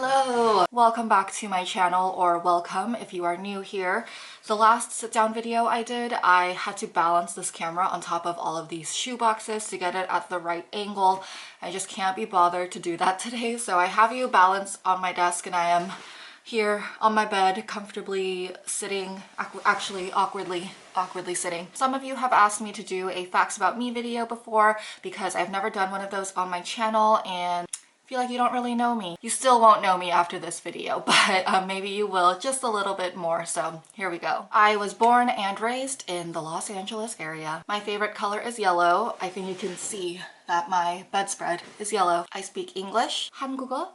Hello! Welcome back to my channel, or welcome if you are new here. The last sit-down video I did, I had to balance this camera on top of all of these shoe boxes to get it at the right angle. I just can't be bothered to do that today, so I have you balanced on my desk and I am here on my bed, comfortably sitting, actually awkwardly sitting. Some of you have asked me to do a facts about me video before because I've never done one of those on my channel and feel like you don't really know me. You still won't know me after this video, but maybe you will just a little bit more, so here we go. I was born and raised in the Los Angeles area. My favorite color is yellow. I think you can see that my bedspread is yellow. I speak English, 한국어,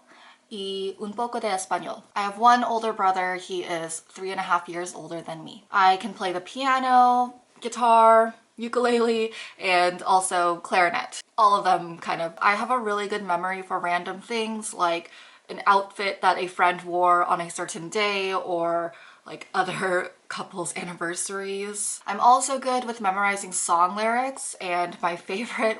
y un poco de español. I have one older brother. He is 3.5 years older than me. I can play the piano, guitar, ukulele, and also clarinet. All of them kind of. I have a really good memory for random things like an outfit that a friend wore on a certain day or like other couples' anniversaries. I'm also good with memorizing song lyrics, and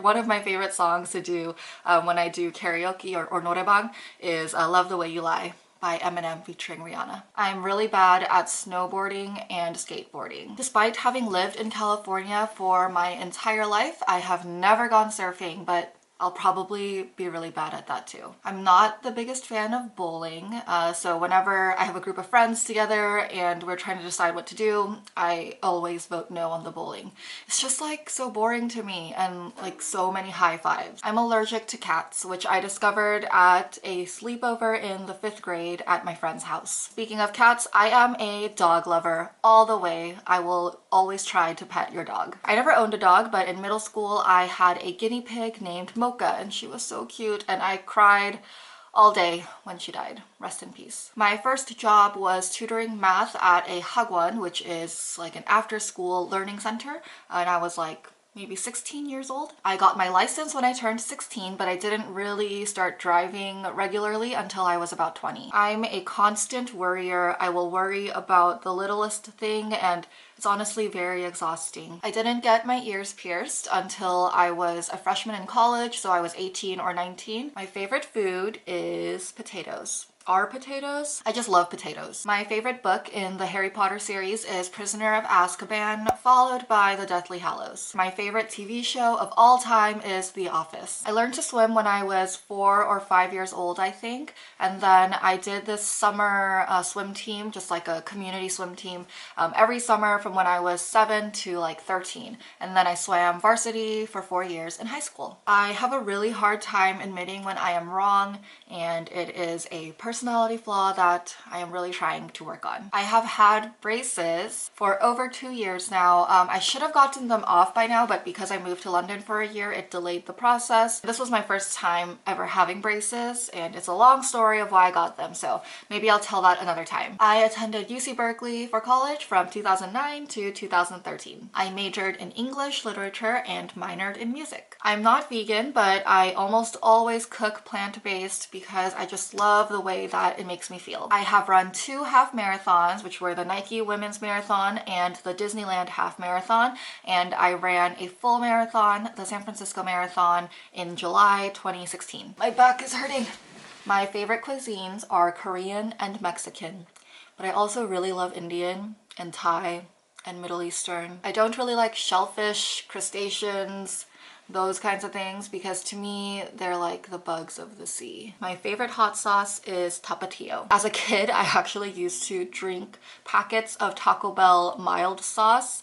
one of my favorite songs to do when I do karaoke or norebang is Love the Way You Lie by Eminem featuring Rihanna. I'm really bad at snowboarding and skateboarding. Despite having lived in California for my entire life, I have never gone surfing, but I'll probably be really bad at that too. I'm not the biggest fan of bowling, so whenever I have a group of friends together and we're trying to decide what to do, I always vote no on the bowling. It's just like so boring to me and like so many high fives. I'm allergic to cats, which I discovered at a sleepover in the 5th grade at my friend's house. Speaking of cats, I am a dog lover all the way. I will always try to pet your dog. I never owned a dog, but in middle school I had a guinea pig named Mocha, and she was so cute and I cried all day when she died. Rest in peace. My first job was tutoring math at a hagwon, which is like an after-school learning center, and I was like maybe 16 years old. I got my license when I turned 16, but I didn't really start driving regularly until I was about 20. I'm a constant worrier. I will worry about the littlest thing, and it's honestly very exhausting. I didn't get my ears pierced until I was a freshman in college, so I was 18 or 19. My favorite food is potatoes. Are potatoes? I just love potatoes. My favorite book in the Harry Potter series is Prisoner of Azkaban, followed by The Deathly Hallows. My favorite TV show of all time is The Office. I learned to swim when I was 4 or 5 years old, I think, and then I did this summer swim team, just like a community swim team, every summer from when I was 7 to like 13, and then I swam varsity for 4 years in high school. I have a really hard time admitting when I am wrong, and it is a personality flaw that I am really trying to work on. I have had braces for over 2 years now. I should have gotten them off by now, but because I moved to London for a year, it delayed the process. This was my first time ever having braces, and it's a long story of why I got them, so maybe I'll tell that another time. I attended UC Berkeley for college from 2009 to 2013. I majored in English literature and minored in music. I'm not vegan, but I almost always cook plant-based because I just love the way that it makes me feel. I have run 2 half marathons, which were the Nike Women's Marathon and the Disneyland Half Marathon, and I ran a full marathon, the San Francisco Marathon, in July 2016. My back is hurting. My favorite cuisines are Korean and Mexican, but I also really love Indian and Thai and Middle Eastern. I don't really like shellfish, crustaceans, those kinds of things, because to me they're like the bugs of the sea. My favorite hot sauce is Tapatio. As a kid, I actually used to drink packets of Taco Bell mild sauce,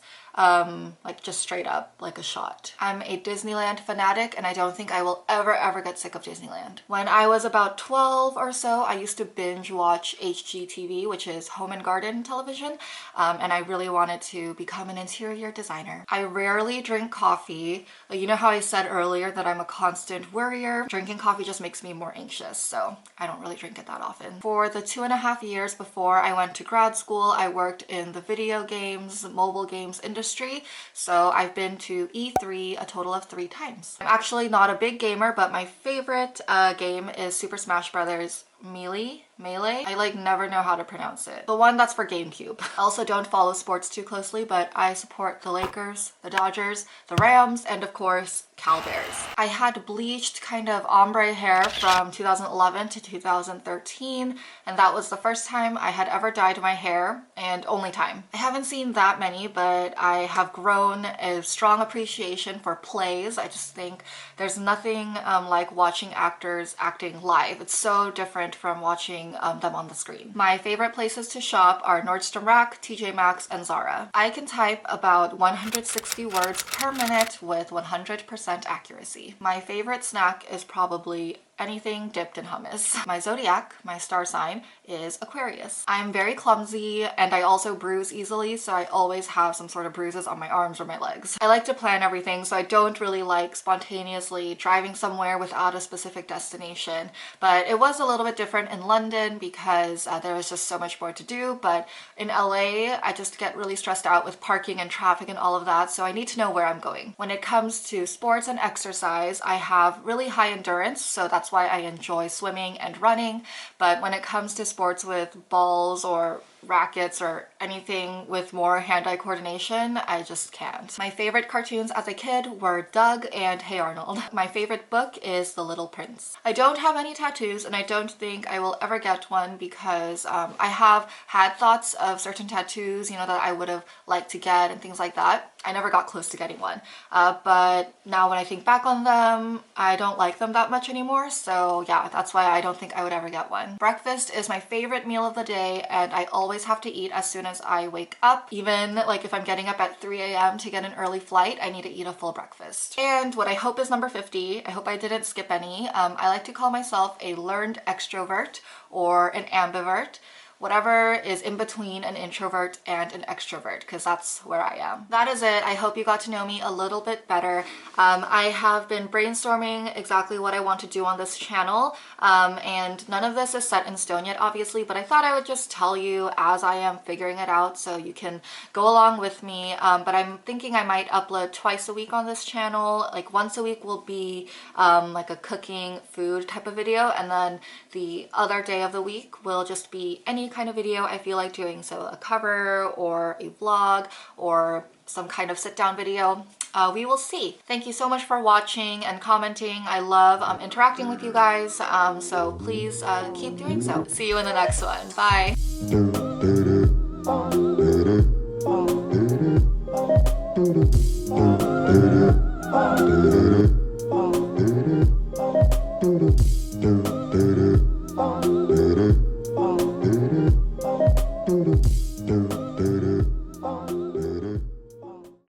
like just straight up like a shot. I'm a Disneyland fanatic, and I don't think I will ever get sick of Disneyland. When I was about 12 or so, I used to binge watch HGTV, which is Home and Garden television, and I really wanted to become an interior designer. I rarely drink coffee. You know how I said earlier that I'm a constant worrier? Drinking coffee just makes me more anxious, so I don't really drink it that often. For the 2.5 years before I went to grad school, I worked in the video games, mobile games industry, so I've been to E3 a total of 3 times. I'm actually not a big gamer, but my favorite game is Super Smash Bros. Melee? I like never know how to pronounce it. The one that's for GameCube. I also don't follow sports too closely, but I support the Lakers, the Dodgers, the Rams, and of course, Cal Bears. I had bleached kind of ombre hair from 2011 to 2013, and that was the first time I had ever dyed my hair, and only time. I haven't seen that many, but I have grown a strong appreciation for plays. I just think there's nothing like watching actors acting live. It's so different from watching them on the screen. My favorite places to shop are Nordstrom Rack, TJ Maxx, and Zara. I can type about 160 words per minute with 100% accuracy. My favorite snack is probably anything dipped in hummus. My zodiac, my star sign, is Aquarius. I'm very clumsy and I also bruise easily, so I always have some sort of bruises on my arms or my legs. I like to plan everything, so I don't really like spontaneously driving somewhere without a specific destination. But it was a little bit different in London because there was just so much more to do. But in LA, I just get really stressed out with parking and traffic and all of that, so I need to know where I'm going. When it comes to sports and exercise, I have really high endurance, so that's why I enjoy swimming and running. But when it comes to sports with balls or rackets or anything with more hand-eye coordination, I just can't. My favorite cartoons as a kid were Doug and Hey Arnold. My favorite book is The Little Prince. I don't have any tattoos and I don't think I will ever get one because I have had thoughts of certain tattoos, you know, that I would have liked to get and things like that. I never got close to getting one. But now when I think back on them, I don't like them that much anymore. So yeah, that's why I don't think I would ever get one. Breakfast is my favorite meal of the day and I always have to eat as soon as I wake up. Even like if I'm getting up at 3 a.m. to get an early flight, I need to eat a full breakfast. And what I hope is number 50, I hope I didn't skip any. I like to call myself a learned extrovert or an ambivert. Whatever is in between an introvert and an extrovert, because that's where I am. That is it. I hope you got to know me a little bit better. I have been brainstorming exactly what I want to do on this channel, and none of this is set in stone yet, obviously, but I thought I would just tell you as I am figuring it out so you can go along with me. But I'm thinking I might upload twice a week on this channel. Like once a week will be like a cooking food type of video, and then the other day of the week will just be any kind of video I feel like doing, so a cover or a vlog or some kind of sit-down video. We will see. Thank you so much for watching and commenting. I love interacting with you guys, so please keep doing so. See you in the next one. Bye.